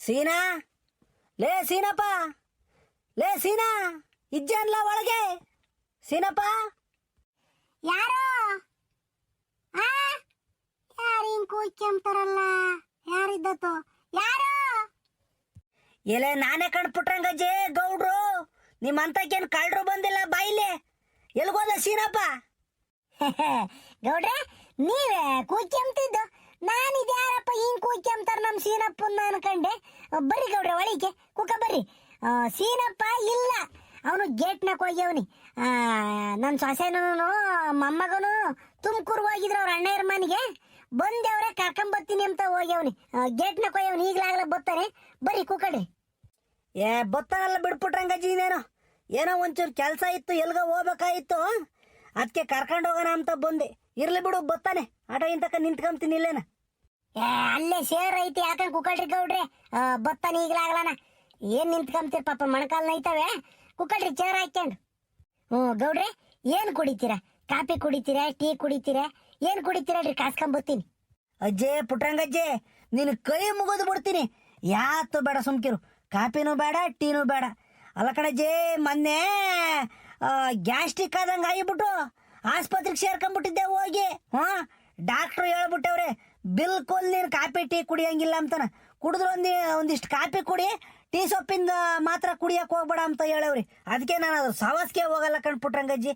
ಸೀನಾ, ಲೇ ಸೀನಪ್ಪ, ಲೇ ಸೀನಾ, ಇಜ್ಜನ್ಲ ಒಳಗೆ. ಸೀನಪ್ಪ, ಯಾರು ಯಾರು ಹಿಂಗ್ ಕೂಯ್ಕೆಂತಾರಲ್ಲ, ಯಾರಿದ್ದತ್ತು? ಯಾರು? ಎಲೆ ನಾನೇ ಕಂಡ್ಬಿಟ್ರಂಗಜ್ಜಿ ಗೌಡ್ರು. ನಿಮ್ಮಂತಕ್ಕೇನು ಕಳ್ರು ಬಂದಿಲ್ಲ ಬಾಯಿಲೆ. ಎಲ್ಗೋದ ಸೀನಪ್ಪ? ಗೌಡ್ರೆ, ನೀವೇ ಕೂಯ್ಕೆಂತಿದ್ದು. ನಾನು ಇದ್ಯಾರಪ್ಪ ಹಿಂಗ್ ಕೂಯ್ಕೆಂತಾರ ನಮ್ ಸೀನಪ್ಪನ್ನ ಅನ್ಕಂಡೆ. ಬರ್ರಿ ಗೌಡ್ರೆ ಒಳಿಕೆ ಕುಕ್ಕ ಬರ್ರಿ. ಸೀನಪ್ಪ ಇಲ್ಲ, ಅವನು ಗೇಟ್ನಾಗ ಹೋಗ್ಯವನಿ. ನನ್ನ ಸೊಸೆನೂ ಮೊಮ್ಮಗನು ತುಮಕೂರು ಹೋಗಿದ್ರು ಅವ್ರ ಅಣ್ಣಯ್ಯರ ಮನೆಗೆ. ಬಂದವ್ರೆ ಕರ್ಕೊಂಬರ್ತೀನಿ ಅಂತ ಹೋಗ್ಯವನಿ. ಗೇಟ್ನಾಗ ಹೋಗ್ಯವನಿ, ಈಗಲಾಗಲೇ ಬರ್ತಾನೆ. ಬರ್ರಿ ಕೂಕಡ್ರಿ. ಬತ್ತಾನಲ್ಲ ಬಿಡ್ಬಿಟ್ರಂಗಜ್ಜಿ. ಏನೋ ಒಂಚೂರು ಕೆಲಸ ಇತ್ತು, ಎಲ್ಗ ಹೋಗ್ಬೇಕಾಯಿತ್ತು, ಅದಕ್ಕೆ ಕರ್ಕೊಂಡು ಹೋಗೋಣ ಅಂತ ಬಂದೆ. ಇರ್ಲಿ ಬಿಡು, ಬತ್ತಾನೆ. ಆಟೋ ಇಂತಕ ನಿಂತ್ಕೊಂತೀನಿ ಇಲ್ಲೇನ. ಅಲ್ಲೇ ಸೇರ್ ಐತಿ, ಯಾಕಂದ್ ಕುಕ್ಕಳ್ರಿ ಗೌಡ್ರೆ. ಬತ್ತಾನೆ ಈಗಲಾಗಲನ. ಏನ್ ನಿಂತ್ಕೊಂತೀರ ಪಾಪ, ಮೊಣಕಾಲ್ ನೈತವೆ. ಕುಕ್ಕಳ್ರಿ ಚೇರ್ ಹಾಕ್ಯಂಡು. ಗೌಡ್ರೆ, ಏನ್ ಕುಡಿತೀರಾ? ಕಾಫಿ ಕುಡಿತೀರಾ, ಟೀ ಕುಡಿತೀರಾ? ಏನ್ ಕುಡಿತೀರಾ? ಕಾಸ್ಕೊಂಬತ್ತೀನಿ. ಅಜ್ಜೆ ಪುಟ್ರಂಗಜ್ಜೆ, ನಿನ್ ಕೈ ಮುಗಿದು ಬಿಡ್ತೀನಿ. ಯಾತು ಬೇಡ, ಸುಮ್ಕಿರು. ಕಾಫಿನೂ ಬೇಡ, ಟೀನೂ ಬೇಡ. ಅಲ್ಲ ಕಣಜ್ಜೆ, ಮೊನ್ನೆ ಗ್ಯಾಸ್ಟ್ರಿಕ್ ಆದಂಗೆ ಆಗಿಬಿಟ್ಟು ಆಸ್ಪತ್ರೆಗೆ ಸೇರ್ಕೊಂಡ್ಬಿಟ್ಟಿದ್ದೆ ಹೋಗಿ. ಡಾಕ್ಟ್ರು ಹೇಳ್ಬಿಟ್ಟವ್ರೆ, ಬಿಲ್ಕುಲ್ ನೀನು ಕಾಫಿ ಟೀ ಕುಡಿಯಂಗಿಲ್ಲ ಅಂತಾನ. ಕುಡಿದ್ರು ಒಂದಿಷ್ಟು ಕಾಫಿ ಕುಡಿ, ಟೀ ಸೊಪ್ಪಿಂದ ಮಾತ್ರ ಕುಡಿಯಕ್ಕೆ ಹೋಗ್ಬೇಡ ಅಂತ ಹೇಳವ್ರಿ. ಅದಕ್ಕೆ ನಾನು ಅದು ಸವಾಸ್ಗೆ ಹೋಗಲ್ಲ ಕಣ್ಪುಟ್ರಂಗಜ್ಜಿ.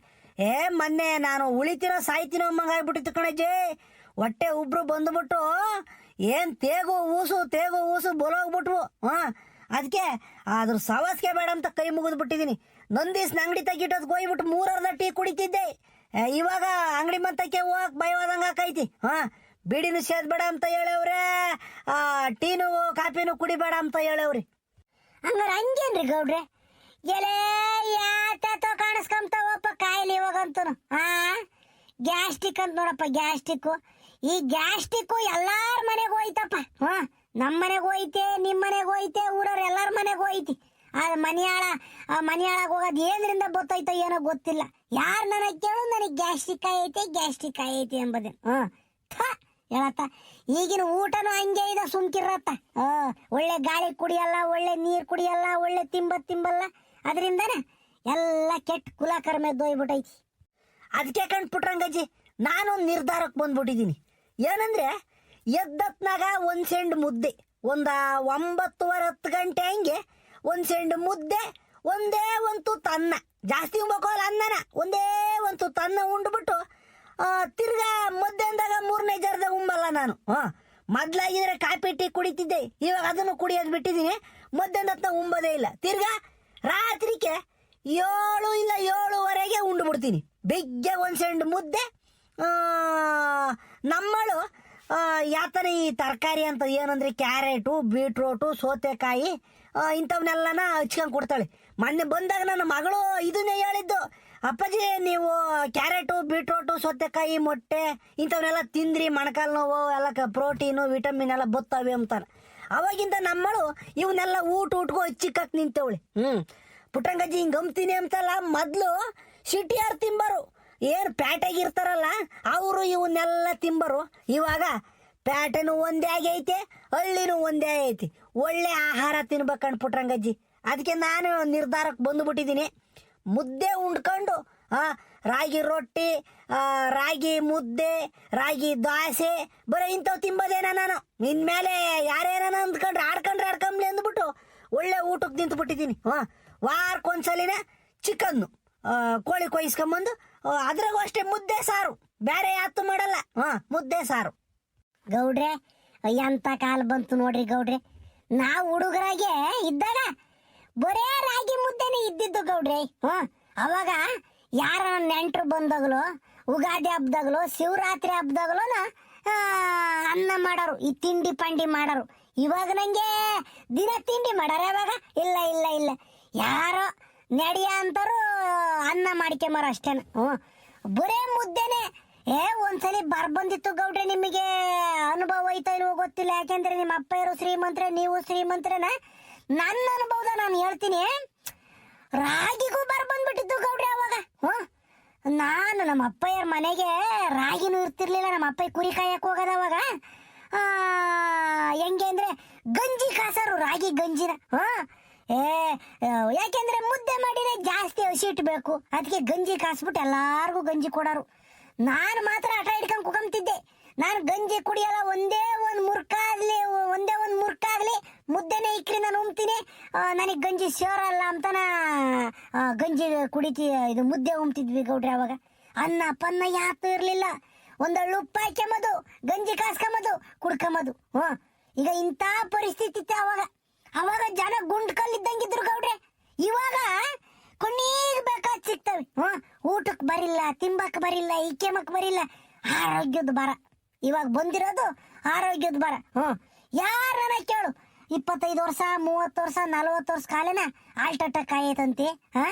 ಮೊನ್ನೆ ನಾನು ಉಳಿತೀನೋ ಸಾಯ್ತೀನೋ ಅಮ್ಮಂಗೆ ಆಗ್ಬಿಟ್ಟಿತ್ತು ಕಣಜ್ಜಿ. ಹೊಟ್ಟೆ ಉಬ್ರು ಬಂದ್ಬಿಟ್ಟು ಏನು ತೇಗು ಊಸು ಬೊಲೋಗ್ಬಿಟ್ವು. ಅದಕ್ಕೆ ಅದ್ರ ಸವಾಸ್ಗೆ ಬೇಡ ಅಂತ ಕೈ ಮುಗಿದು ಬಿಟ್ಟಿದ್ದೀನಿ. ನೊಂದಿವ್ಸ ಅಂಗಡಿ ತೆಗಿಟ್ಟೋದಕ್ಕೆ ಹೋಗ್ಬಿಟ್ಟು 3 ಅರ್ಧ ಟೀ ಕುಡಿತಿದ್ದೆ. ಇವಾಗ ಅಂಗಡಿ ಮಂತಕ್ಕೆ ಹೋಗಕ್ಕೆ ಭಯವಾದಂಗೆ ಹಾಕೈತಿ. ಬೀಡಿನೂ ಸೇದ್ಬೇಡ ಅಂತ ಹೇಳವ್ರೆ, ಟೀನು ಕಾಫಿನೂ ಕುಡಿಬೇಡ ಅಂತ ಹೇಳವ್ರಿ. ಹಂಗಾರೆ ಹಂಗೇನ್ರಿ ಗೌಡ್ರೆ? ಎಲೆ ಯಾತೋ ಕಾಣಿಸ್ಕೊಂತಾವಪ್ಪ ಕಾಯಿಲೆ ಇವಾಗಂತನು. ಗ್ಯಾಸ್ಟ್ರಿಕ್ ಅಂತ ನೋಡಪ್ಪ, ಗ್ಯಾಸ್ಟ್ರಿಕ್ಕು. ಈ ಗ್ಯಾಸ್ಟ್ರಿಕ್ಕು ಎಲ್ಲಾರ ಮನೆಗೆ ಹೋಯ್ತಪ್ಪ. ನಮ್ಮ ಮನೆಗೆ ಹೋಯ್ತೆ, ನಿಮ್ಮ ಮನೆಗೆ ಹೋಯ್ತೆ, ಊರವ್ರು ಎಲ್ಲಾರ ಮನೆಗೆ ಹೋಯ್ತಿ. ಅದು ಮನೆಯಾಳಾಗ ಹೋಗೋದು ಏನ್ರಿಂದ ಗೊತ್ತೈತೋ ಏನೋ ಗೊತ್ತಿಲ್ಲ. ಯಾರು ನನಗೆ ಕೇಳು, ನನಗೆ ಗ್ಯಾಸ್ಟ್ರಿಕ್ ಐತೆ ಎಂಬುದೇ. ಹೇಳತ್ತ, ಈಗಿನ ಊಟನೂ ಹಂಗೆ ಇದೆ, ಸುಮ್ಕಿರತ್ತ. ಒಳ್ಳೆ ಗಾಳಿ ಕುಡಿಯಲ್ಲ, ಒಳ್ಳೆ ನೀರು ಕುಡಿಯಲ್ಲ, ಒಳ್ಳೆ ತಿಂಬಲ್ಲ. ಅದರಿಂದನೇ ಎಲ್ಲ ಕೆಟ್ಟ ಕುಲಕರ್ಮೆ ದೊಯ್ಬಿಟ್ಟೈತಿ. ಅದಕ್ಕೆ ಕಂಡ್ಬಿಟ್ರಂಗಜ್ಜಿ, ನಾನು ನಿರ್ಧಾರಕ್ಕೆ ಬಂದ್ಬಿಟ್ಟಿದ್ದೀನಿ. ಏನಂದ್ರೆ, ಎದ್ದತ್ನಾಗ 1 ಸೆಂಡ್ ಮುದ್ದೆ, ಒಂದು 9:30 ಗಂಟೆ ಹಂಗೆ 1 ಸೆಂಡ್ ಮುದ್ದೆ, ಒಂದೇ ಒಂದು ತುತ್ತು ಅನ್ನ. ಜಾಸ್ತಿ ಉಂಬಕೋಲ್ಲ ಅನ್ನನ, ಒಂದೇ ಒಂದು ತುತ್ತು ಅನ್ನ ಉಂಡ್ಬಿಟ್ಟು ತಿರ್ಗಾ ಮಧ್ಯಾಹ್ನದಾಗ 3ನೇ ಜರ್ದಾಗ ಉಂಬಲ್ಲ ನಾನು. ಮೊದ್ಲಾಗಿದ್ರೆ ಕಾಫಿ ಟೀ ಕುಡಿತಿದ್ದೆ, ಇವಾಗ ಅದನ್ನು ಕುಡಿಯೋದು ಬಿಟ್ಟಿದ್ದೀನಿ. ಮಧ್ಯಾಹ್ನ ಹೊತ್ತ ಉಂಬೋದೇ ಇಲ್ಲ. ತಿರ್ಗಾ ರಾತ್ರಿಗೆ 7 ಇಲ್ಲ 7:15 ಉಂಡ್ಬಿಡ್ತೀನಿ. ಬೆಗ್ಗೆ 1 ಸೆಂಡ್ ಮುದ್ದೆ. ನಮ್ಮಳು ಯಾತನ ಈ ತರಕಾರಿ ಅಂತ ಏನಂದ್ರೆ ಕ್ಯಾರೆಟು, ಬೀಟ್ರೋಟು, ಸೌತೆಕಾಯಿ ಇಂಥವನ್ನೆಲ್ಲನ ಹಚ್ಕೊಂಡು ಕೊಡ್ತಾಳೆ. ಮೊನ್ನೆ ಬಂದಾಗ ನನ್ನ ಮಗಳು ಇದನ್ನೇ ಹೇಳಿದ್ದು, ಅಪ್ಪಾಜಿ ನೀವು ಕ್ಯಾರೆಟು, ಬೀಟ್ರೋಟು, ಸೌತೆಕಾಯಿ, ಮೊಟ್ಟೆ ಇಂಥವನ್ನೆಲ್ಲ ತಿಂದ್ರಿ, ಮೊಣಕಾಲು ನೋವು ಎಲ್ಲ ಪ್ರೋಟೀನು ವಿಟಮಿನ್ ಎಲ್ಲ ಬತ್ತವೆ ಅಂತಾನೆ. ಅವಾಗಿಂದ ನಮ್ಮಳು ಇವನ್ನೆಲ್ಲ ಊಟಕ್ಕೂ ಹಚ್ಚಿಕ್ಕಕ್ಕೆ ನಿಂತವಳೆ. ಪುಟ್ಟಂಗಜ್ಜಿ ಹಿಂಗೆ ಗಮ್ತೀನಿ ಅಂತಲ್ಲ, ಮೊದಲು ಸಿಟಿಯಾರು ತಿಂಬರು, ಏನು ಪ್ಯಾಟೆಗಿರ್ತಾರಲ್ಲ ಅವರು ಇವನ್ನೆಲ್ಲ ತಿಂಬರು. ಇವಾಗ ಪ್ಯಾಟೆನೂ ಒಂದೇ ಆಗೈತೆ, ಹಳ್ಳಿನೂ ಒಂದೇ ಆಗೈತಿ. ಒಳ್ಳೆ ಆಹಾರ ತಿನ್ಬೇಕಂಡು ಪುಟ್ರಂಗಜ್ಜಿ. ಅದಕ್ಕೆ ನಾನು ನಿರ್ಧಾರಕ್ಕೆ ಬಂದುಬಿಟ್ಟಿದ್ದೀನಿ. ಮುದ್ದೆ ಉಂಡ್ಕೊಂಡು ರಾಗಿ ರೊಟ್ಟಿ, ರಾಗಿ ಮುದ್ದೆ, ರಾಗಿ ದೋಸೆ ಬರೀ ಇಂಥವು ತಿಂಬೋದೇನ ನಾನು. ಇನ್ಮೇಲೆ ಯಾರೇನ ಅಂದ್ಕೊಂಡ್ರೆ ಆಡ್ಕೊಂಬ್ಲಿ ಅಂದ್ಬಿಟ್ಟು ಒಳ್ಳೆ ಊಟಕ್ಕೆ ನಿಂತುಬಿಟ್ಟಿದ್ದೀನಿ. ವಾರಕ್ಕೊಂದ್ಸಲಿನ ಚಿಕನ್ನು ಕೋಳಿ ಕೊಯ್ಸ್ಕೊಂಬಂದು ಅದ್ರಾಗೂ ಅಷ್ಟೇ ಮುದ್ದೆ ಸಾರು, ಬೇರೆ ಯಾತು ಮಾಡಲ್ಲ. ಮುದ್ದೆ ಸಾರು. ಗೌಡ್ರೆ, ಎಂತ ಕಾಲ ಬಂತು ನೋಡ್ರಿ ಗೌಡ್ರೆ. ನಾವು ಹುಡುಗರಾಗೆ ಇದ್ದಾಗ ಬರೇ ರಾಗಿ ಮುದ್ದೆನೇ ಇದ್ದಿದ್ದು ಗೌಡ್ರೆ. ಅವಾಗ ಯಾರ ನೆಂಟರು ಬಂದಾಗಲೋ, ಉಗಾದಿ ಹಬ್ದಾಗಲೋ, ಶಿವರಾತ್ರಿ ಹಬ್ದಾಗಲೋ ಅನ್ನ ಮಾಡೋರು, ಈ ತಿಂಡಿ ಪಂಡಿ ಮಾಡೋರು. ಇವಾಗ ನಂಗೆ ದಿನ ತಿಂಡಿ ಮಾಡಾರ. ಯಾವಾಗ ಇಲ್ಲ ಯಾರೋ ನಡಿಯ ಅಂತಾರು ಅನ್ನ ಮಾಡ್ಕೊಂಬಾರ ಅಷ್ಟೇನ. ಬರೇ ಮುದ್ದೆನೆ. ಒಂದ್ಸಲಿ ಬಂದಿತ್ತು ಗೌಡ್ರೆ, ನಿಮಗೆ ಅನುಭವ ಐತಾ ಇಲ್ವೋ ಗೊತ್ತಿಲ್ಲ. ಯಾಕೆಂದ್ರೆ ನಿಮ್ಮ ಅಪ್ಪ ಇರೋ ಶ್ರೀಮಂತ್ರೆ, ನೀವು ಶ್ರೀಮಂತ್ರನ. ನನ್ನ ಅನುಭವದ ನಾನು ಹೇಳ್ತೀನಿ. ರಾಗಿಗೂ ಬಂದ್ಬಿಟ್ಟಿತ್ತು ಗೌಡ್ರೆ ಅವಾಗ. ನಾನು ನಮ್ಮ ಅಪ್ಪಯ್ಯರ ಮನೆಗೆ ರಾಗಿನೂ ಇರ್ತಿರ್ಲಿಲ್ಲ. ನಮ್ಮ ಅಪ್ಪ ಕುರಿ ಕಾಯಕ್ಕೆ ಹೋಗೋದವಾಗ ಹೆಂಗೆ ಅಂದ್ರೆ ಗಂಜಿ ಕಾಸರು, ರಾಗಿ ಗಂಜಿನ. ಏ ಯಾಕೆಂದ್ರೆ ಮುದ್ದೆ ಮಾಡಿದ್ರೆ ಜಾಸ್ತಿ ಹಸಿಟ್ಟು ಬೇಕು, ಅದಕ್ಕೆ ಗಂಜಿ ಕಾಸ್ಬಿಟ್ಟು ಎಲ್ಲಾರ್ಗೂ ಗಂಜಿ ಕೊಡೋರು. ನಾನು ಮಾತ್ರ ಹಠ ಹಿಡ್ಕೊಂಡು ಕುಕೊಂತಿದ್ದೆ, ನಾನು ಗಂಜಿ ಕುಡಿಯಲ್ಲ, ಒಂದೇ ಒಂದು ಮುರ್ಕಾಗ್ಲಿ ಮುದ್ದೆನೇ ಇಕ್ರಿ ನಾನು ಉಮ್ತೀನಿ, ನನಗೆ ಗಂಜಿ ಸೇರಲ್ಲ ಅಂತನ ಗಂಜಿ ಇದು ಮುದ್ದೆ ಉಮ್ತಿದ್ವಿ ಗೌಡ್ರೆ. ಅವಾಗ ಅನ್ನ ಪನ್ನ ಯಾತು ಇರ್ಲಿಲ್ಲ, ಒಂದಳ್ಳು ಉಪ್ಪು ಹಾಕ್ಯಂಬದು, ಗಂಜಿ ಕಾಸ್ಕೊಂಬದು, ಕುಡ್ಕೊಂಬದು. ಈಗ ಇಂಥ ಪರಿಸ್ಥಿತಿ ಇತ್ತು ಅವಾಗ. ಅವಾಗ ಜನ ಗುಂಡ್ ಕಲ್ಲಿದ್ದಂಗಿದ್ರು ಗೌಡ್ರೆ. ಇವಾಗ ಕೊನೆಗೆ ಬೇಕಾದ್ ಸಿಗ್ತವೆ. ಊಟಕ್ಕೆ ಬರಿಲ್ಲ, ತಿಂಬಕ್ ಬರಿಲ್ಲ, ಇಕ್ಕೆಮಕ್ ಬರಿಲ್ಲ, ಆರೋಗ್ಯದ ಬರ. ಇವಾಗ ಬಂದಿರೋದು ಆರೋಗ್ಯದ ಬರ. ಯಾರನ್ನ ಕೇಳು, 25 ವರ್ಷ 30 ವರ್ಷ 40 ವರ್ಷ ಕಾಲನ ಹಾರ್ಟ್ ಅಟ್ಯಾಕ್ ಆಯ್ತಂತೆ,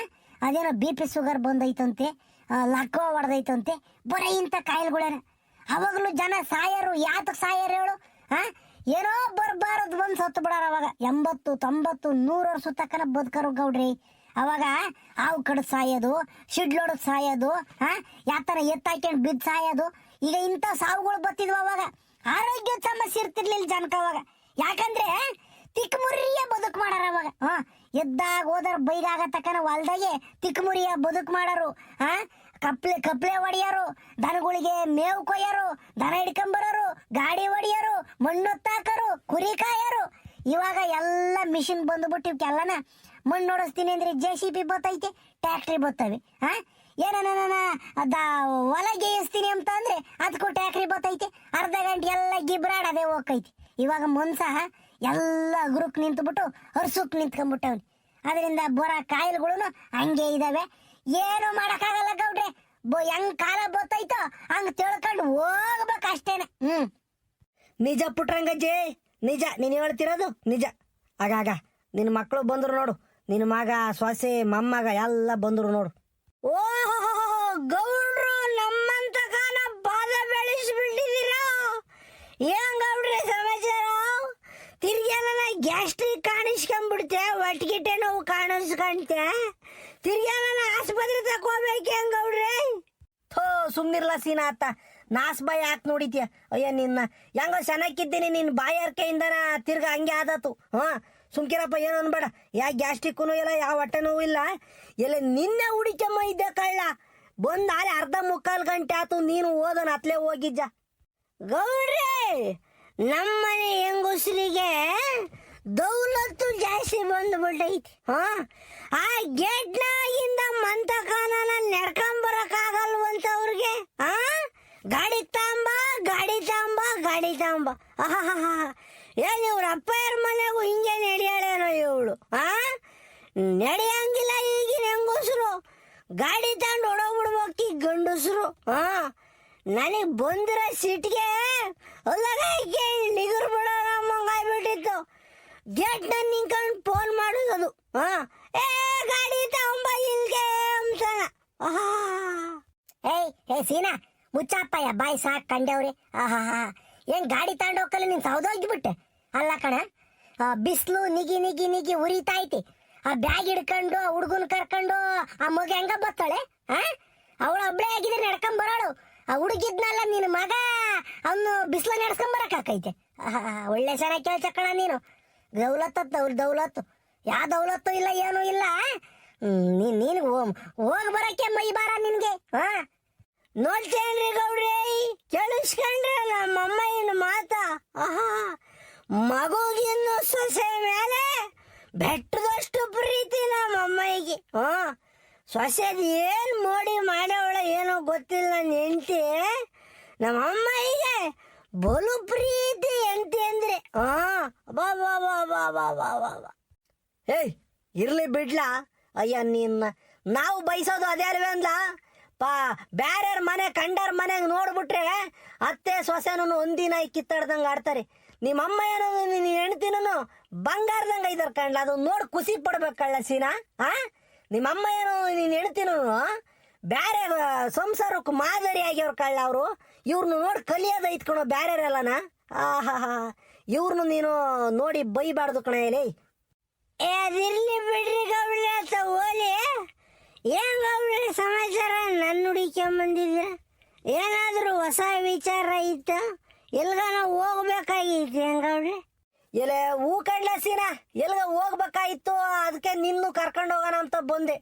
ಅದೇನೋ BP ಶುಗರ್ ಬಂದೈತಂತೆ, ಲಕ್ವ ಹೊಡೆದೈತಂತೆ, ಬರೀ ಇಂಥ ಕಾಯಿಲೆಗಳೇನ. ಅವಾಗಲೂ ಜನ ಸಾಯರು, ಯಾತಕ್ ಸಾಯರು ಹೇಳು? ಏನೋ ಬರ್ಬಾರದು ಬಂದು ಸತ್ತು ಬಿಡಾರ. ಅವಾಗ 80 90 100 ವರ್ಷ ತಕ್ಕನ ಬದುಕರು ಗೌಡ್ರಿ. ಅವಾಗ ಹಾವು ಕಡ್ದು ಸಾಯೋದು, ಶಿಡ್ಲೊಡದ್ ಸಾಯೋದು, ಯಾತರ ಎತ್ತಾಕೊಂಡು ಬಿದ್ದು ಸಾಯೋದು. ಈಗ ಇಂಥ ಸಾವುಗಳು ಬತ್ತಿದ್ವು. ಅವಾಗ ಆರೋಗ್ಯದ ಸಮಸ್ಯೆ ಇರ್ತಿರ್ಲಿಲ್ಲ ಜನಕ ಅವಾಗ. ಯಾಕಂದ್ರೆ ತಿಕ್ಮುರಿಯ ಬದುಕು ಮಾಡಾರ ಅವಾಗ. ಎದ್ದಾಗ ಹೋದಾರ ಬೈಗಾಗ ತಕ್ಕನ ಹೊಲ್ದಾಗೆ ತಿಕ್ಮುರಿಯ ಬದುಕು ಮಾಡಾರು. ಕಪ್ಲೆ ಹೊಡಿಯೋರು, ದನಗಳಿಗೆ ಮೇವು ಕೊಯ್ಯೋರು, ದನ ಹಿಡ್ಕೊಂಬರೋರು, ಗಾಡಿ ಹೊಡಿಯೋರು, ಮಣ್ಣೊತ್ತಾಕರು, ಕುರಿ ಕಾಯೋರು. ಇವಾಗ ಎಲ್ಲ ಮಿಷಿನ್ ಬಂದ್ಬಿಟ್ಟು ಇವಕ್ಕೆಲ್ಲನ ಮಣ್ಣು ಹೊಡಿಸ್ತೀನಿ ಅಂದ್ರೆ JCB ಬತ್ತೈತೆ, ಟ್ಯಾಕ್ಟ್ರಿ ಬತ್ತವೆ. ಹೊಲ ಗೇಯಿಸ್ತೀನಿ ಅಂತ ಅಂದ್ರೆ ಅದಕ್ಕೂ ಟ್ಯಾಕ್ಟ್ರಿ ಬತ್ತೈತೆ. ಅರ್ಧ ಗಂಟೆ ಎಲ್ಲ ಗಿಬ್ರಾಡ್ ಅದೇ ಹೋಗೈತಿ. ಇವಾಗ ಮನ್ಸ ಎಲ್ಲ ಅಗ್ರಕ್ ನಿಂತ್ಬಿಟ್ಟು ಹರ್ಸುಕ್ ನಿಂತ್ಕೊಂಡ್ಬಿಟ್ಟವ್ನಿ. ಅದರಿಂದ ಬರೋ ಕಾಯಿಲೆಗಳು ಹಂಗೆ ಇದಾವೆ. ಏನು ಮಾಡಕ್ಕಾಗಲ್ಲ ಗೌಡ್ರೆ. ಹೆಂಗ್ ಕಾಲ ಬತ್ತೈತೋ ಹಂಗ್ ತಿಳ್ಕೊಂಡು ಹೋಗ್ಬೇಕು ಅಷ್ಟೇನೆ. ನಿಜ ಪುಟ್ರಂಗಜ್ಜಿ, ನಿಜ ನೀನು ಹೇಳ್ತಿರೋದು ನಿಜ. ಆಗಾಗ ನಿನ್ನ ಮಕ್ಕಳು ಬಂದ್ರು ನೋಡು, ನಿನ್ನ ಮಗ ಸೊಸೆ ಮೊಮ್ಮಗ ಎಲ್ಲ ಬಂದ್ರು ನೋಡು. ಓಹೋ ಗೌಡ್ರು, ನಮ್ಮಂತ ಕಾನ ಬಾಧ ಬೆಳೆಸ್ಬಿಟ್ಟಿದ್ದೀರ. ಏನ್ ಗೌಡ್ರಿ ಸಮಾಚಾರ? ತಿರ್ಗ್ಯಾನ ಗ್ಯಾಸ್ಟ್ರಿಕ್ ಕಾಣಿಸ್ಕೊಂಡ್ಬಿಡ್ತೆ, ಒಟ್ಟಿಗಿಟ್ಟೆ ನೋವು ಕಾಣಿಸ್ಕೊಂತೆ, ತಿರ್ಗ್ಯಾನ ಆಸ್ಪತ್ರೆ ತಕೋಬೇಕು ಹೆಂಗ್ ಗೌಡ್ರಿ? ಸುಮ್ನಿರ್ಲ ಸೀನಾ ಅತ್ತ, ನಾಸ್ ಬಾಯಿ ಹಾಕಿ ನೋಡಿದ್ಯ. ಅಯ್ಯ ನಿನ್ನ ಹೆಂಗೋ ಚೆನ್ನಾಗಿದ್ದೀನಿ, ನಿನ್ನ ಬಾಯಾರ್ಕೆಯಿಂದನ ತಿರ್ಗ ಹಂಗೆ ಆದತು. ಸುಮ್ಕಿರಪ್ಪ, ಏನು ಅನ್ಬೇಡ. ಯಾ ಗ್ಯಾಸ್ಟ್ರಿಕ್ಕು ಇಲ್ಲ, ಯಾವ ಹೊಟ್ಟೆ ನೋವು ಇಲ್ಲ. ಎಲ್ಲ ನಿನ್ನೆ ಹುಡಿಕಮ್ಮ ಇದ್ದೆ ಕಳ್ಳ ಬಂದ ಅಲ್ಲಿ ಅರ್ಧ ಮುಕ್ಕಾಲು ಗಂಟೆ ಆತು, ನೀನು ಓದೋಣ ಅತ್ಲೇ ಹೋಗಿದ್ದ. ಗೌಡ್ರಿ, ನಮ್ಮನೆ ಹೆಂಗುಸ್ರಿಗೆ ದೌಲತ್ತು ಜಾಸ್ತಿ ಬಂದ್ಬಿಟ್ಟೈತಿ. ಆ ಗೇಟ್ನಾಗಿಂದ ಮಂತಕಾನನ ನಡ್ಕೊಂಬರಕ್ಕಾಗಲ್ವಂತ ಅವ್ರಿಗೆ. ಗಾಡಿ ತಾಂಬ ಏನ್ ಇವ್ರ ಅಪ್ಪಯ್ಯರ ಮನೆಗೂ ಹಿಂಗೆ ನಡೆಯಾಳೇನೋ ಇವಳು. ನಡೆಯಂಗಿಲ್ಲ ಈಗಿನ ಹೆಂಗಸ್ರು, ಗಾಡಿ ತಗೊಂಡು ಹೊಡೋಗ್ಬಿಡ್ಬೇಕು ಈ ಗಂಡಸ್ರು. ನನಗ್ ಬಂದಿರೋ ಸಿಟ್ಗೆ ನಿಗುರ್ ಬಿಡೋಣ ಮಂಗಾಯ್ಬಿಟ್ಟಿತ್ತು. ಗೇಟ್ ನನ್ನ ನಿಂತ್ಕೊಂಡು ಫೋನ್ ಮಾಡೋದು, ಏ ಗಾಡಿ ತಗೊಂಬ ಇಲ್ಗೆ ಅಂತಾನ. ಏ ಸೀನಾ, ಮುಚ್ಚಪ್ಪಯ್ಯ ಬಾಯ್ ಸಾಕ್ ಕಂಡವ್ರಿ. ಏನ್ ಗಾಡಿ ತಗೊಂಡು ಹೋಗಲ್ಲ, ನೀನ್ ಸೌದೋಗ್ಬಿಟ್ಟೆ. ಅಲ್ಲ ಕಣ, ಬಿಸಿಲು ನಿಗಿ ನಿಗಿ ನಿಗಿ ಉರಿತಾ ಐತಿ. ಆ ಬ್ಯಾಗ್ ಹಿಡ್ಕೊಂಡು ಹುಡ್ಗನ್ ಕರ್ಕೊಂಡು ಆ ಮಗ ಹೆಂಗ ಬರ್ತಾಳೆ? ಅವಳು ಒಬ್ಳೆ ಆಗಿದ್ರೆ ನಡ್ಕೊಂಡ್ ಬರೋಳು. ಆ ಹುಡುಗಿದ್ನಲ್ಲ ನಿನ್ನ ಮಗ, ಅವನು ಬಿಸಿಲ ನಡ್ಸ್ಕೊಂಡ್ ಬರಕಾಕೈತೆ. ಒಳ್ಳೆ ಚೆನ್ನಾಗಿ ಕೇಳ್ಸಕ್ಕಣ ನೀನು. ದೌಲತ್ತು ಯಾವ ದೌಲತ್ತು ಇಲ್ಲ, ಏನು ಇಲ್ಲ. ನೀನು ಹೋಗ್ ಬರಕ್ಕೆ ಮೈ ಬಾರ ನಿನ್ಗೆ. ನೋಡ್ತೇನ್ರಿ ಗೌಡ್ರಿ, ಕೇಳಿಸ್ಕೊಂಡ್ರೆ ನಮ್ಮಮ್ಮ ಏನು ಮಾತ. ಮಗುಗಿನ್ನು ಸೊಸೆ ಮೇಲೆ ಬೆಟ್ಟದಷ್ಟು ಪ್ರೀತಿ ನಮ್ಮಮ್ಮಗೆ. ಸೊಸೆದ್ ಏನ್ ಮೋಡಿ ಮಾಡ್ಯವಳ ಏನೋ ಗೊತ್ತಿಲ್ಲ ನನ್ನ ಹೆಂಡತಿ. ನಮ್ಮಮ್ಮಗೆ ಬಲು ಪ್ರೀತಿ ಹೆಂಡತಿ ಅಂದ್ರೆ. ಏಯ್ ಇರ್ಲಿ ಬಿಡ್ಲಾ. ಅಯ್ಯ ನಿನ್ನ ನಾವು ಬಯಸೋದು ಅದೇ ಅಲ್ವೇ ಅಂದ್ಲ. ಬ್ಯಾರ್ಯಾರ ಮನೆ ಕಂಡಾರ ಮನೆಗೆ ನೋಡ್ಬಿಟ್ರೆ ಅತ್ತೆ ಸೊಸೆನೂ ಒಂದಿನ ಕಿತ್ತಾಡ್ದಂಗೆ ಆಡ್ತಾರೆ. ನಿಮ್ಮಮ್ಮ ಏನೋ ನಿನ್ನ ಹೆಣ್ತಿನೂ ಬಂಗಾರದಂಗ ಇದಾರ ಕಂಡ್ಲ, ಅದು ನೋಡಿ ಖುಷಿ ಪಡ್ಬೇಕಳ್ಳ ಸೀನಾ. ನಿಮ್ಮಮ್ಮ ಏನೋ ನಿನ್ನ ಹೆಣ್ತಿನೂ ಬ್ಯಾರೆ ಸಂಸಾರಕ್ಕೆ ಮಾದರಿ ಆಗ್ಯವ್ರ ಕಳ್ಳ ಅವರು. ಇವ್ರನ್ನ ನೋಡಿ ಕಲಿಯೋದ ಇತ್ಕೊಳೋ ಬ್ಯಾರ್ಯಾರೆಲ್ಲನ. ಇವ್ರನ್ನು ನೀನು ನೋಡಿ ಬೈಬಾರ್ದು ಕಣ. ಹೇಳಿ ಅದಿರ್ಲಿ ಬಿಡ್ರಿ ಗೌಡ್ರೆ ಅಂತ ಹೋಲಿ. ಏನ್ ಗೌಡ್ರೆ ಸಮಾಚಾರ? ನನ್ನ ಹುಡುಕೊಂಬಂದಿದ್ರ ಏನಾದರೂ ಹೊಸ ವಿಚಾರ ಇತ್ತ? ಎಲ್ಗಾನ ಹೋಗ್ಬೇಕಾಗಿತ್ತು ಗೌಡ್ರೆ. ಎಲೆ ಹೂ ಕಡ್ಲ ಸೀನ ಎಲ್ಗ ಹೋಗ್ಬೇಕಾಗಿತ್ತು, ಅದಕ್ಕೆ ನಿನ್ನೂ ಕರ್ಕೊಂಡು ಹೋಗೋಣ ಅಂತ ಬಂದೆ.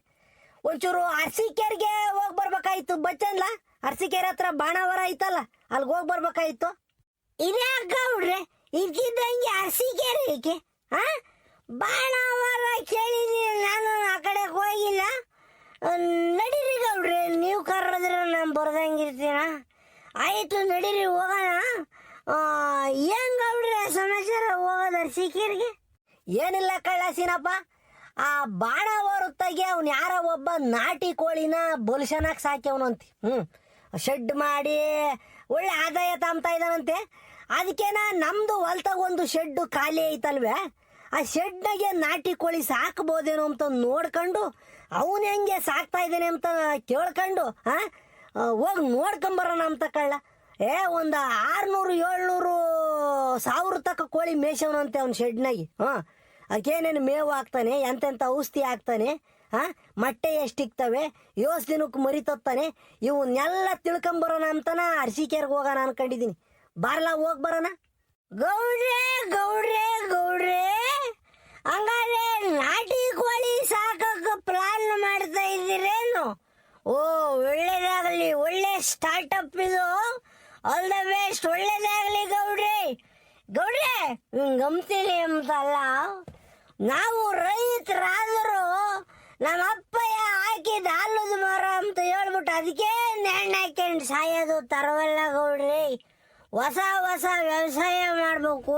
ಒಂಚೂರು ಅರಸೀಕೆರೆಗೆ ಹೋಗಿ ಬರ್ಬೇಕಾಗಿತ್ತು. ಬಚ್ಚನ್ಲ ಅರಸೀಕೆರೆ ಹತ್ರ ಬಾಣಾವರ ಐತಲ್ಲ, ಅಲ್ಲಿಗೆ ಹೋಗಿ ಬರ್ಬೇಕಾಗಿತ್ತು. ಇದೇ ಗೌಡ್ರೆ ಇದ್ಕಿದ್ದಂಗೆ ಅರಸೀಕೆರೆ ಏಕೆ? ಹಾ, ಬಾಣಾವರ ಕೇಳಿದೀನಿ ನಾನು, ಆ ಕಡೆ ಹೋಗಿಲ್ಲ. ನಡೀರಿ ಗೌಡ್ರೆ, ನೀವು ಕರೆದ್ರೆ ನಾನು ಬರ್ದಂಗಿರ್ತೀನ. ಆಯಿತು ನಡೀರಿ ಹೋಗೋಣ. ಏನ್ ಗೌಡ್ರೆ ಸಮಾಚಾರ ಹೋಗೋದು ಅರಸೀಕೆರೆಗೆ? ಏನಿಲ್ಲ ಕಳ್ಳಾಸಿನಪ್ಪ, ಆ ಬಾಣಾವರತ್ತಾಗೆ ಅವ್ನು ಯಾರ ಒಬ್ಬ ನಾಟಿ ಕೋಳಿನ ಬೊಲ್ಶನಾಗಿ ಸಾಕ್ಯವನಂತೆ. ಶೆಡ್ ಮಾಡಿ ಒಳ್ಳೆ ಆದಾಯ ತಾಮ್ತಾ ಇದ್ದಾನಂತೆ. ಅದಕ್ಕೇನ ನಮ್ದು ಹೊಲ್ತಾಗ ಒಂದು ಶೆಡ್ ಖಾಲಿ ಐತಲ್ವೇ, ಆ ಶೆಡ್ನಾಗೆ ನಾಟಿ ಕೋಳಿ ಸಾಕ್ಬೋದೇನೋ ಅಂತ ನೋಡ್ಕೊಂಡು ಅವನು ಹೆಂಗೆ ಸಾಕ್ತಾ ಇದ್ದಾನೆ ಅಂತ ಕೇಳ್ಕೊಂಡು ಹೋಗಿ ನೋಡ್ಕೊಂಬರೋಣ ಅಂತ ಕಳ್ಳ. ಒಂದು 600-700 ತಕ್ಕ ಕೋಳಿ ಮೇಯ್ಸವನಂತೆ ಅವ್ನ ಶೆಡ್ನಾಗಿ. ಅದಕ್ಕೇನೇನು ಮೇವು ಹಾಕ್ತಾನೆ, ಎಂತೆಂಥ ಔಷಧಿ ಹಾಕ್ತಾನೆ, ಮೊಟ್ಟೆ ಎಷ್ಟಿಕ್ತವೆ, 8 ದಿನಕ್ಕೆ ಮರಿತಾನೆ, ಇವನ್ನೆಲ್ಲ ತಿಳ್ಕೊಂಬರೋಣ ಅಂತನ ಅರಸೀಕೆರೆಗೆ ಹೋಗೋಣ ಅನ್ಕೊಂಡಿದ್ದೀನಿ. ಬಾರ್ಲಾ ಹೋಗಿ ಬರೋಣ. ಗೌಡ್ರೆ ಗೌಡ್ರೆ ಗೌಡ್ರೆ, ಹಂಗಾದ್ರೆ ನಾಟಿ ಕೋಳಿ ಸಾಕಕ್ಕೆ ಪ್ಲಾನ್ ಮಾಡ್ತಾ ಇದ್ದೀರೇನು? ಓ, ಒಳ್ಳೇದಾಗಲಿ, ಒಳ್ಳೆ ಸ್ಟಾರ್ಟಪ್ ಇದು. ಆಲ್ ದ ಬೆಸ್ಟ್, ಒಳ್ಳೇದಾಗಲಿ ಗೌಡ್ರೆ. ಗೌಡ್ರೆ ಗಮ್ತೀನಿ ಅಂತಲ್ಲ, ನಾವು ರೈತರಾದರೂ ನಮ್ಮ ಅಪ್ಪಯ್ಯ ಹಾಕಿದ ಆಲದ ಮರ ಅಂತ ಹೇಳ್ಬಿಟ್ಟು ಅದಕ್ಕೆ ನೆಣ್ಣೆ ಹಾಕೊಂಡು ಸಾಯೋದು ತರವಲ್ಲ ಗೌಡ್ರಿ. ಹೊಸ ಹೊಸ ವ್ಯವಸಾಯ ಮಾಡಬೇಕು,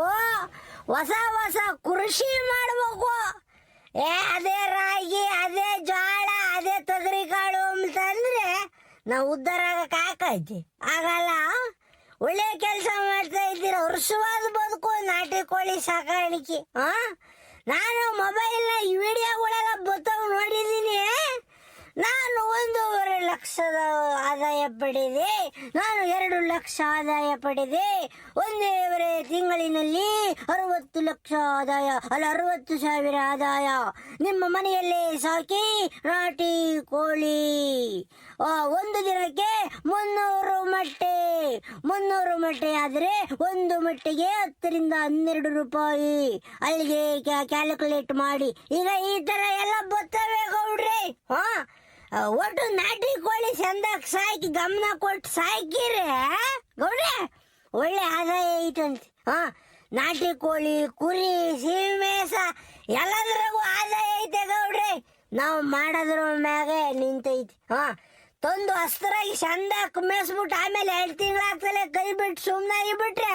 ಹೊಸ ಹೊಸ ಕೃಷಿ ಮಾಡಬೇಕು. ಅದೇ ರಾಗಿ, ಅದೇ ಜೋಳ, ಅದೇ ತೊಗರಿ ಕಾಳು ಅಂತಂದ್ರೆ ನಾವು ಉದ್ಧಾರ ಆಗಕ್ಕೆ ಹಾಕೈತಿ ಆಗಲ್ಲ. ಒಳ್ಳೆ ಕೆಲಸ ಮಾಡ್ತಾ ಇದ್ದೀರ, ವರ್ಷವಾದ ಬದುಕು ನಾಟಿ ಕೋಳಿ ಸಾಕಾಣಿಕೆ. ನಾನು ಮೊಬೈಲ್ನ ಈ ವಿಡಿಯೋಗಳೆಲ್ಲ ಬರ್ತಾವ ನೋಡಿದ್ದೀನಿ. ನಾನು 1.5 ಲಕ್ಷದ ಆದಾಯ ಪಡೆದೆ, ನಾನು 2 ಲಕ್ಷ ಆದಾಯ ಪಡೆದೆ, 1.5 ತಿಂಗಳಿನಲ್ಲಿ 60 ಲಕ್ಷ ಆದಾಯ, ಅಲ್ಲ 60,000 ಆದಾಯ. ನಿಮ್ಮ ಮನೆಯಲ್ಲೇ ಸಾಕಿ ನಾಟಿ ಕೋಳಿ, ಒಂದು ದಿನಕ್ಕೆ 300 ಮೊಟ್ಟೆ. 300 ಮೊಟ್ಟೆ ಆದರೆ ಒಂದು ಮೊಟ್ಟೆಗೆ 10-12 ರೂಪಾಯಿ. ಅಲ್ಲಿಗೆ ಕ್ಯಾಲ್ಕುಲೇಟ್ ಮಾಡಿ. ಈಗ ಈ ತರ ಎಲ್ಲ ಬರ್ತವೆ ಗೌಡ್ರಿ. ಒಟ್ಟು ನಾಟಿ ಕೋಳಿ ಚಂದಾಗ ಸಾಕಿ ಗಮನ ಕೊಟ್ಟು ಸಾಕಿರೆ ಗೌಡ್ರೆ ಒಳ್ಳೆ ಆದಾಯ ಐತಂತೆ. ನಾಟಿ ಕೋಳಿ, ಕುರಿ, ಸೀಮೆಸ ಎಲ್ಲದ್ರಾಗೂ ಆದಾಯ ಐತೆ ಗೌಡ್ರೆ. ನಾವು ಮಾಡೋದ್ರ ಮ್ಯಾಗೆ ನಿಂತೈತಿ. ತಂದು ಹಸ್ರಾಗಿ ಚಂದಾಗ ಮೇಸ್ಬಿಟ್ಟು ಆಮೇಲೆ 2 ತಿಂಗಳಾಗ್ತಲೇ ಕೈ ಬಿಟ್ಟು ಸುಮ್ಮನಾಗಿ ಬಿಟ್ರೆ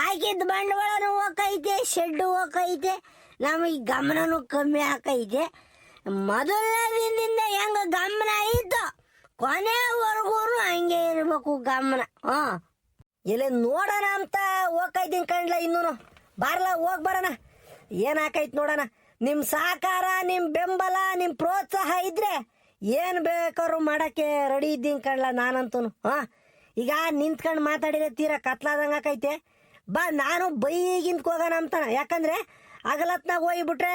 ಹಾಕಿದ ಬಂಡವಾಳನೂ ಹೋಗೈತೆ, ಶೆಡ್ಡು ಹೋಗೈತೆ, ನಮಗೆ ಗಮನನೂ ಕಮ್ಮಿ ಆಕೈತೆ. ಮೊದಲನೇ ದಿನದಿಂದ ಹೆಂಗ ಗಮನ ಇತ್ತು ಕೊನೆವರೆಗೂ ಹಂಗೆ ಇರ್ಬೇಕು ಗಮನ. ಎಲ್ಲಿ ನೋಡೋಣ ಅಂತ ಹೋಗ್ತೈತೀನಿ ಕಣ್ಲ. ಇನ್ನೂ ಬಾರ್ಲ ಹೋಗಿ ಬರೋಣ, ಏನಾಕೈತಿ ನೋಡೋಣ. ನಿಮ್ಮ ಸಹಕಾರ, ನಿಮ್ಮ ಬೆಂಬಲ, ನಿಮ್ಮ ಪ್ರೋತ್ಸಾಹ ಇದ್ರೆ ಏನು ಬೇಕಾದ್ರು ಮಾಡೋಕ್ಕೆ ರೆಡಿ ಇದ್ದೀನಿ ಕಣ್ಲ ನಾನಂತೂ. ಈಗ ನಿಂತ್ಕೊಂಡು ಮಾತಾಡಿದ್ರೆ ತೀರಾ ಕತ್ಲಾದಂಗೆ ಆಕೈತೆ. ಬಾ ನಾನು ಬೈಗಿಂತ ಹೋಗೋಣ ಅಂತಾನ. ಯಾಕಂದ್ರೆ ಅಗಲತ್ನಾಗ ಹೋಗಿಬಿಟ್ರೆ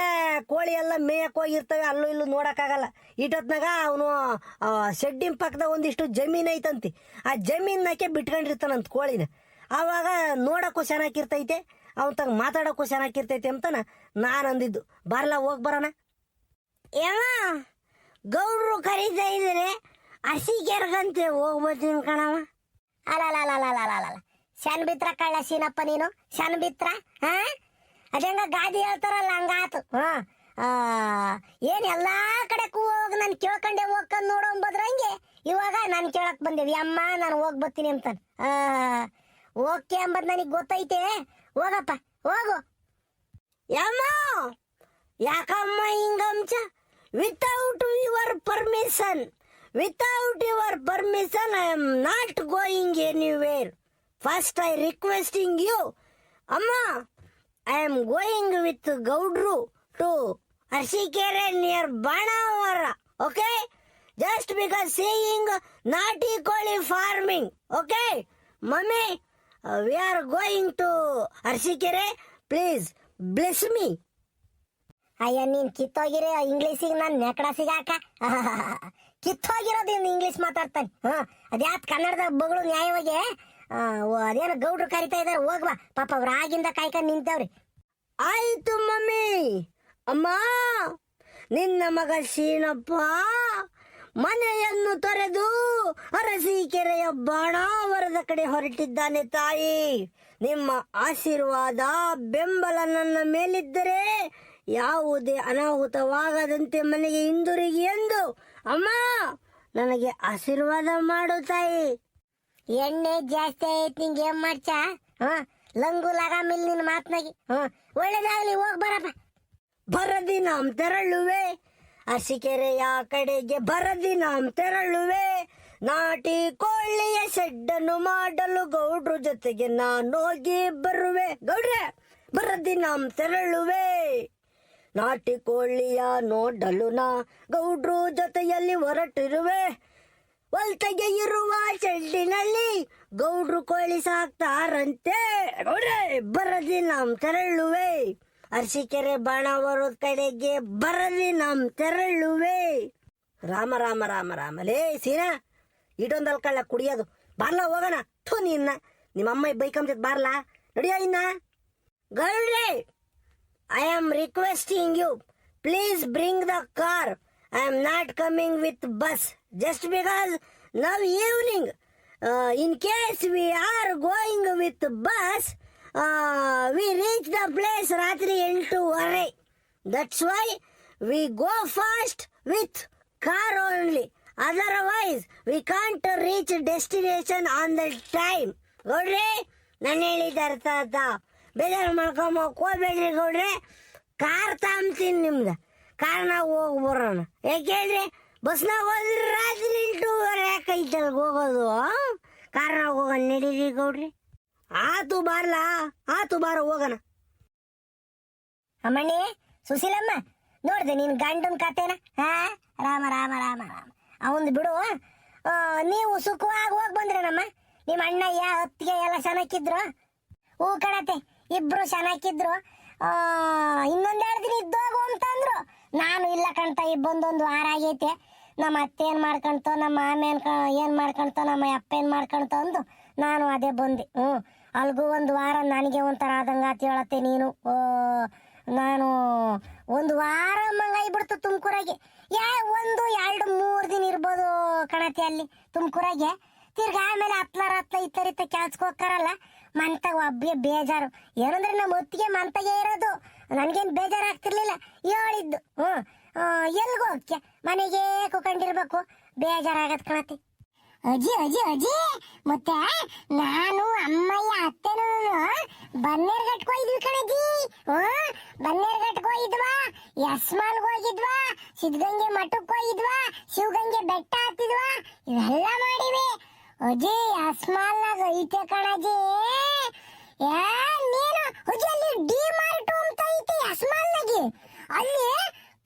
ಕೋಳಿ ಎಲ್ಲ ಮೇಯಕ್ಕೆ ಹೋಗಿರ್ತವೆ, ಅಲ್ಲೂ ಇಲ್ಲೂ ನೋಡೋಕ್ಕಾಗಲ್ಲ. ಇಟ್ಟೊತ್ನಾಗ ಅವನು ಶೆಡ್ಡಿನ ಪಕ್ಕದಾಗ ಒಂದಿಷ್ಟು ಜಮೀನು ಐತಂತಿ, ಆ ಜಮೀನಾಕೆ ಬಿಟ್ಕೊಂಡಿರ್ತಾನಂತ ಕೋಳಿನ. ಆವಾಗ ನೋಡೋಕ್ಕೂ ಚೆನ್ನಾಗಿರ್ತೈತೆ, ಅವನ ತಗ ಮಾತಾಡೋಕ್ಕೂ ಚೆನ್ನಾಗಿರ್ತೈತೆ ಅಂತಾನ ನಾನು ಅಂದಿದ್ದು. ಬಾರ್ಲ ಹೋಗಿ ಬರೋಣ. ಗೌಡ್ರು ಕರೀತಾ ಇದ್ದಾರೆ, ಅರಸೀಕೆರೆಗಂತೆ ಹೋಗ್ಬೋತೀನಿ ಕಣವ. ಅಲ್ಲ ಶನ್ ಬಿತ್ರ ಕಳ್ಳ ಸೀನಪ್ಪ ನೀನು, ಶನ್ ಬಿತ್ರ. ಅದಂಗ ಗಾದಿ ಹೇಳ್ತಾರಲ್ಲ ಹಂಗಾತು. ಏನ್ ಎಲ್ಲಾ ಕಡೆಗೂ ಹೋಗಿ ನಾನು ಕೇಳ್ಕೊಂಡೆ ಹೋಗ್ಕೊಂಡು ನೋಡೋಂಬದ್ರಂಗೆ ಇವಾಗ ನಾನು ಕೇಳಕ್ ಬಂದೇವಿ. ಅಮ್ಮ ನಾನು ಹೋಗಿ ಬರ್ತೀನಿ ಅಂತ. ಓಕೆ ಅಂಬದ್ ನನಗೆ ಗೊತ್ತೈತೆ. ಹೋಗಪ್ಪ ಹೋಗು. ಯಮ್ಮ ಯಾಕಮ್ಮ ಹಿಂಗಂಚ? Without your permission I am not going anywhere. First I requesting you ಅಮ್ಮ, I am going with Gaudru to Arsikere near Banavara, okay? Just because saying Nati Koli farming, okay? Mummy, we are going to Arsikere, please bless me. ಅಯ್ಯ ನೀನ್ ಕಿತ್ತೋಗಿರೋ ಇಂಗ್ಲೀಷಿಗೆ ನಾನು ನೆಕಡ ಸಿಗಾಕ. ಕಿತ್ತೋಗಿರೋದು English ಮಾತಾಡ್ತಾನೆ. ಅದ್ಯಾತ್ ಕನ್ನಡದಾಗ ಬಗಳು ನ್ಯಾಯವಾಗಿ ಅದೇನೋ ಗೌಡ್ರು ಕರಿತಾ ಇದಾರೆ, ಹೋಗ್ಬಾ. ಪಾಪ ಅವ್ರ ಆಗಿಂದ ಕಾಯ್ಕೊಂಡು ನಿಂತವ್ರಿ. ಆಯ್ತು ಮಮ್ಮಿ. ಅಮ್ಮ, ನಿನ್ನ ಮಗ ಶೀನಪ್ಪ ಮನೆಯನ್ನು ತೊರೆದು ಅರಸೀಕೆರೆಯ ಬಾಣಾವರದ ಕಡೆ ಹೊರಟಿದ್ದಾನೆ ತಾಯಿ. ನಿಮ್ಮ ಆಶೀರ್ವಾದ ಬೆಂಬಲ ನನ್ನ ಮೇಲಿದ್ದರೆ ಯಾವುದೇ ಅನಾಹುತವಾಗದಂತೆ ಮನೆಗೆ ಹಿಂದಿರುಗಿ ಎಂದು ಅಮ್ಮ ನನಗೆ ಆಶೀರ್ವಾದ ಮಾಡು ತಾಯಿ. ಎಣ್ಣೆ ಜಾಸ್ತಿ ಆಯ್ತು, ನಿಂಗೆ ಏನ್ ಮಾಡ್ಸ? ಲಂಗು ಲಗಾಮಿಲ್ ನಿನ್ ಮಾತ್ನಾಗಿ. ಒಳ್ಳೇದಾಗ್ಲಿ, ಹೋಗ್ ಬರಪ್ಪ. ಬರದಿನಾಂ ತೆರಳುವೆ, ಅರಸೀಕೆರೆಯ ಕಡೆಗೆ ಬರದಿನಾಂ ತೆರಳುವೆ. ನಾಟಿ ಕೋಳಿಯ ಶೆಡ್ಡನ್ನು ಮಾಡಲು ಗೌಡ್ರ ಜೊತೆಗೆ ನಾನು ಹೋಗಿ ಬರುವೆ. ಗೌಡ್ರೆ, ಬರದಿನಾಂ ತೆರಳುವೆ. ನಾಟಿ ಕೋಳಿಯ ನೋಡಲು ನಾ ಗೌಡ್ರು ಜೊತೆಯಲ್ಲಿ ಹೊರಟಿರುವೆ. ಹೊಲ್ತೆಗೆ ಇರುವ ಶೆಡ್ಡಿನಲ್ಲಿ ಗೌಡ್ರು ಕೋಳಿ ಸಾಕ್ತಾರಂತೆ. ಗೌಡ್ರೆ, ಬರದಿನಾಂ ತೆರಳುವೆ. ಅರಸೀಕೆರೆ ಬಾಣಾವರದ ಕಡೆಗೆ ಬರದಿನಾಂ ತೆರಳುವೆ. ರಾಮ ರಾಮ ರಾಮ ರಾಮ. ಲೇ ಸೀನಾ, ಇಡೊಂದಲ್ ಕಳ್ಳ ಕುಡಿಯೋದು. ಬಾರ್ಲಾ ಹೋಗೋಣ. ಥೂ, ನಿನ್ನ ನಿಮ್ಮಮ್ಮ ಬೈಕಂಬ ಬಾರ್ಲಾ, ನಡಿಯೋ ಇನ್ನ. ಗೌಡ್ರೆ, I am requesting you, please bring the car. I am not coming with bus just because now evening. In case we are going with bus, we reach the place ratri 8:30. That's why we go fast with car only. Otherwise, we can't reach destination on the time. ಗೌಡ್ರೆ, ನಾನು ಹೇಳಿದ ಅರ್ಥ ಆಯ್ತಾ? ಬೇಜಾರು ಮಾಡ್ಕೊಂಬೋಕ್ ಹೋಗ್ಬೇಡ್ರಿ ಗೌಡ್ರೆ. Car ತಾಂಬ್ತೀನಿ ನಿಮ್ದು. ಕಾರ್ನಾಗ ಹೋಗಿ ಬರೋಣ. ಯಾಕೇಳ್ರಿ, ಬಸ್ನಾಗ ಹೋದ್ರೆ ರಾತ್ರಿ 8:30 ಯಾಕೈತಲ್ ಹೋಗೋದು. ಕಾರ್ನಾಗ ಹೋಗೋಣ ನಡೀರಿ ಗೌಡ್ರಿ. ಆತು ಬಾರ್ಲಾ, ಆತು ಬಾರ ಹೋಗೋಣ. ಅಮ್ಮಣ್ಣಿ, ಸುಶೀಲಮ್ಮ, ನೋಡ್ದೆ ನಿನ್ ಗಂಡನ ಕತೆನ? ರಾಮ ರಾಮ ರಾಮ ರಾಮ. ಅವಂದು ಬಿಡು. ನೀವು ಸುಖವಾಗಿ ಹೋಗಿ ಬಂದ್ರೇನಮ್ಮ? ನಿಮ್ಮ ಅಣ್ಣಯ್ಯ ಅತ್ತಿಗೆ ಎಲ್ಲ ಚೆನ್ನಾಗಿದ್ರು? ಹೂ ಕಣತೆ, ಇಬ್ರು ಚೆನ್ನಾಗಿದ್ರು. ಇನ್ನೊಂದೆರಡು ದಿನ ಇದ್ದೋಗು ಅಂತಂದ್ರು. ನಾನು ಇಲ್ಲ ಕಣ್ತ, ಈ ಬಂದೊಂದು ವಾರ ಆಗೈತೆ. ನಮ್ಮ ಅತ್ತೆ ಏನ್ ಮಾಡ್ಕೊಂತ, ನಮ್ಮ ಮಾಮ ಏನ್ ಮಾಡ್ಕೊಂತ, ನಮ್ಮ ಅಪ್ಪ ಏನ್ ಮಾಡ್ಕೊಂತ ಅಂದು ನಾನು ಅದೇ ಬಂದೆ. ಅಲ್ಗೂ ಒಂದು ವಾರ ನನಗೆ ಒಂಥರ ಆದಂಗ ಆತ ಹೇಳತ್ತೆ ನೀನು. ನಾನು ಒಂದು ವಾರ ಮಂಗಾಯ್ಬಿಡ್ತು ತುಮಕೂರಾಗೆ. 1, 2, 3 ದಿನ ಇರ್ಬೋದು ಕಣತೆ ಅಲ್ಲಿ ತುಮಕೂರಾಗೆ. ತಿರ್ಗ ಆಮೇಲೆ ಹತ್ಲ ಇತ್ತರಿತ್ತ ಕೆಲ್ಸಕ್ಕೆ ಹೋಗ್ತಾರಲ್ಲ, ಮಂತಾಗ ಒಬ್ಬಗೆ ಬೇಜಾರು. ಏನಂದ್ರೆ ನಮ್ಮ ಹೊತ್ತಿಗೆ ಮಂತಾಗೆ ಇರೋದು, ನನ್ಗೇನ್ ಬೇಜಾರಾಗ್ತಿರ್ಲಿಲ್ಲ. ಹೇಳಿದ್ದು ಎಲ್ಗೋ ಹೋಗ್ಯ, ಮನೆಗೆ ಕುಕೊಂಡಿರ್ಬೇಕು, ಬೇಜಾರಾಗತ್ ಕಣತಿ. ಅಜ್ಜಿ ಅಜ್ಜಿ ಅಜ್ಜಿ, ಮತ್ತೆ ನಾನು ಅಮ್ಮಯ್ಯ ಅತ್ತೆನೂ ಬನ್ನೇರ್ಘಟ್ಗೆ ಹೋಗಿದ್ವಿ ಕಣಜ್ಜಿ. ಬನ್ನೇರ್ಘಟ್ಗೆ ಹೋಗಿದ್ವಾ, ಯಸ್ಮಾಲ್ಗೆ ಹೋಗಿದ್ವಾ, ಸಿದ್ಧಗಂಗೆ ಮಠಕ್ಕೆ ಹೋಗಿದ್ವಾ, ಶಿವಗಂಗೆ ಬೆಟ್ಟ ಹತ್ತಿದ್ವಾ, ಇವೆಲ್ಲ ಮಾಡಿವಿ. ಅಜ್ಜಿ ಯಸ್ಮಾಲ್ನಾಗ ಐತೆ ಕಣಜ್ಜಿ. ನೀನು ಅಜ್ಜಿ ಅಲ್ಲಿ ಡಿ ಮಾರ್ಟ್ ಅಂತ ಐತೆ ಯಸ್ಮಾಲ್ನಾಗೆ. ಅಲ್ಲಿ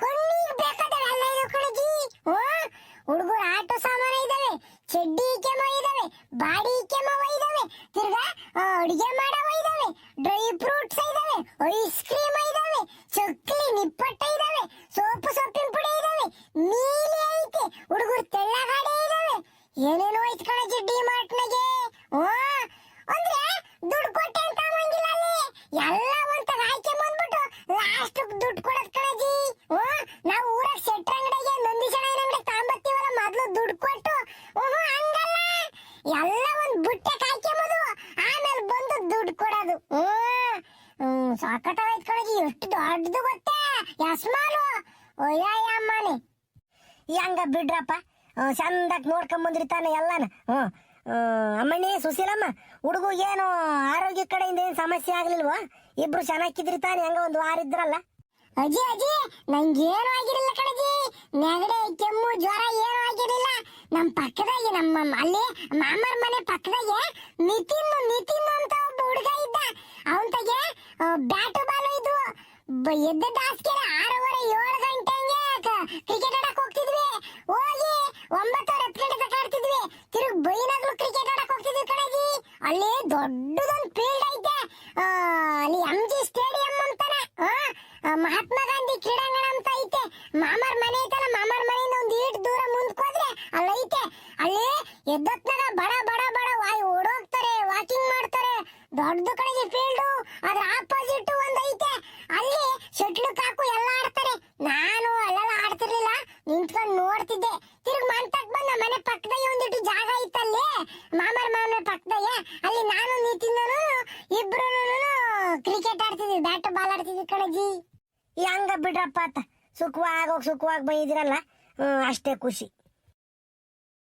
ಕಣ್ಣಿಗೆ ಬೇಕಾದವೆಲ್ಲ ಇದೆ ಕಣಜ್ಜಿ. ಹುಡುಗರು ಆಟೋ ಸಾಮಾನ ಇದಾವೆ, ಚಡ್ಡಿ ಕೆಮ್ಮ ಇದಾವೆ, ಬಾಡಿ ಕೆಮ್ಮ ಇದಾವೆ, ತಿರ್ಗಾ ಅಡಿಗೆ ಮಾಡವ ಇದಾವೆ, ಡ್ರೈ ಫ್ರೂಟ್ಸ್ ಇದಾವೆ, ಐಸ್ ಕ್ರೀಮ್ ಇದಾವೆ, ಚಕ್ಲಿ ನಿಪ್ಪಟ್ಟ ಇದಾವೆ, ಸೊಪ್ಪಿನ ಪುಡಿ ಇದಾವೆ, ನೀಲಿ ಐತೆ, ಹುಡುಗರು ತೆಳ್ಳಗಾಡೆ ಇದಾವೆ, ಏನೇನೋ ಐತ್ ಕಣಜ್ಜಿ ಡಿ ಮಾರ್ಟ್ನಾಗೆ. ಅಂದ್ರೆ ದುಡ್ಡು ಕೊಟ್ಟೆ ಅಂತ ಮಂಗಿಲ್ಲ ಅಲ್ಲಿ. ಎಲ್ಲ ಒಂತಾಗ ಆಯ್ಕೆ ಬಂದ್ಬಿಟ್ಟು ಲಾಸ್ಟ್ ದುಡ್ಡು ಕೊಡೋದ್ ಕಣಜ್ಜಿ. ನಾವು ಊರಾಗ ಶೆಟ್ರ ಅಂಗಡಿಗೆ ನಂದೀಶನ ಅಂಗಡಿಗೆ ತಾಂಬತ್ತೀವಲ್ಲ ಮೊದ್ಲು ದುಡ್ಡು ಕೊಟ್ಟು. ಹಂಗಲ್ಲ, ಎಲ್ಲ ಒಂದ್ ಬುಟ್ಟೆ ಕಾಯ್ಕೊಂಬೋದು, ಆಮೇಲೆ ಬಂದು ದುಡ್ಡು ಕೊಡೋದು. ಸಾಕತ್ತಾಗೈತ್ ಕಣಜ್ಜಿ. ಎಷ್ಟು ದೊಡ್ಡದು ಗೊತ್ತೇ ಯಸ್ಮಾಲು. ಅಮ್ಮನೆ ಹೆಂಗ ಬಿಡ್ರಪ್ಪ, ಚಂದಾಗಿ ನೋಡ್ಕೊಂಡ್ ಬಂದಿರ್ತಾನೆ ಎಲ್ಲಾನ. ಅಮ್ಮಣ್ಣಿ, ಸುಶೀಲಮ್ಮ, ಹುಡುಗು ಏನು ಆರೋಗ್ಯ ಕಡೆಯಿಂದ ಏನ್ ಸಮಸ್ಯೆ ಆಗ್ಲಿಲ್ವಾ? ಇಬ್ರು ಚೆನ್ನಾಗಿದ್ರಿ ತಾನೆ, ಹೆಂಗ ಒಂದು ವಾರ ಇದ್ರಲ್ಲ? ಅಜ್ಜಿ ಅಜ್ಜಿ, ನಂಗೇನು ಆಗಿರಲಿಲ್ಲ ಕಣಜ್ಜಿ. ನೆಗಡೆ, ಕೆಮ್ಮು, ಜ್ವರ ಏನೂ ಆಗಿರಲಿಲ್ಲ. ನಮ್ಮ ಪಕ್ಕದಾಗೆ, ನಮ್ಮ ಅಲ್ಲಿ ಮಾಮರ ಮನೆ ಪಕ್ಕದಾಗೆ ನಿತಿನ್ ಅಂತ ಒಬ್ಬ ಹುಡುಗ ಇದ್ದ. ಅವನ್ತಾಗೆ ಬ್ಯಾಟು ಬಾಲು ಇದ್ವು. ಎದ್ದ ದಾಸ್ಕೆರೆ 6:30, 7 ಗಂಟೆ ಕ್ರಿಕೆಟ್ ಆಡಕ್ ಹೋಗ್ತಿದ್ವಿ. ಹೋಗಿ 9, 10 ಗಂಟೆ ತನಕ ಆಡ್ತಿದ್ವಿ. ತಿರುಗಿ ಬೈನಾಗ್ಲು ಕ್ರಿಕೆಟ್ ಆಡಕ್ ಹೋಗ್ತಿದ್ವಿ ಕಣಜ್ಜಿ. ಅಲ್ಲಿ ದೊಡ್ಡದೊಂದು ಫೀಲ್ಡ್ ಐತೆ, ಅಲ್ಲಿ MG ಸ್ಟೇಡಿಯಂ ಅಂತಾನೆ, ಮಹಾತ್ಮ ಗಾಂಧಿ ಕ್ರೀಡಾಂಗಣ ಅಂತ ಐತೆ. ಮಾಮರ ಮನೆ ಐತಲ್ಲ, ಮಾಮರ ಮನೆಯಿಂದ ಒಂದು ಈಟ್ ದೂರ ಮುಂದಕ್ಕೆ ಹೋದ್ರೆ ಅಲ್ಲಿ ಐತೆ. ಅಲ್ಲಿ ಎದ್ದೊತ್ನಾಗ ಬಡ ಬಡ ಬಡ ವಾಯ್ ಓಡೋಗ್ತಾರೆ, ಎಲ್ಲ ಆಡ್ತಾರೆ. ನಾನು ಅಲ್ಲೆಲ್ಲ ಆಡ್ತಿರ್ಲಿಲ್ಲ, ನಿಂತ್ಕೊಂಡು ನೋಡ್ತಿದ್ದೆ. ತಿರ್ಗ್ ಮಂತಕ್ ಬಂದ ಮನೆ ಪಕ್ಕದಾಗೆ ಒಂದಿಟ್ಟು ಜಾಗ ಇತ್ತಲ್ಲಿ, ಮಾಮರ ಮನೆ ಪಕ್ಕದಾಗೆ. ಅಲ್ಲಿ ನಾನು ನಿತಿನನು ಇಬ್ರು ಕ್ರಿಕೆಟ್ ಆಡ್ತಿದ್ವಿ, ಬ್ಯಾಟ್ ಬಾಲ್ ಆಡ್ತಿದ್ವಿ ಕಣಜಿ. ಹೆಂಗ ಬಿಡ್ರಪ್ಪ ಆತ, ಸುಖವಾಗಿ ಬಂದಿದಿರಲ್ಲ, ಅಷ್ಟೇ ಖುಷಿ.